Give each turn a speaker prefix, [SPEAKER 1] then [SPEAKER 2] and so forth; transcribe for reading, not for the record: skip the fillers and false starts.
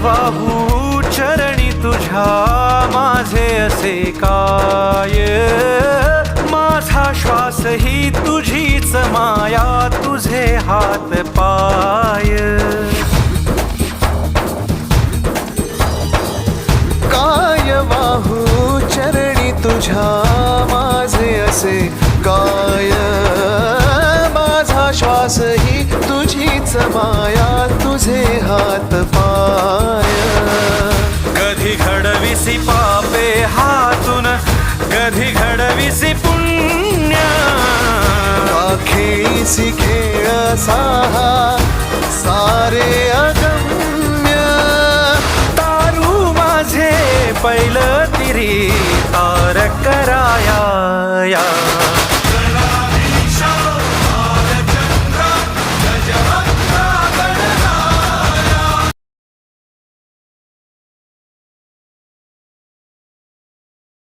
[SPEAKER 1] वाहू चरणी तुझ्या माझे असे काय, माझा श्वास ही तुझीच माया, तुझे हात पाय. काय वाहू चरणी तुझ्या माझे असे काय, माझा श्वास ही तुझीच माया, तुझे हात पाय. कधी घडविसी पापे हातून, कधी घडविसी पुण्य, खेळीसी खेळ साहा सारे अगम्य. तारू माझे पैल तिरी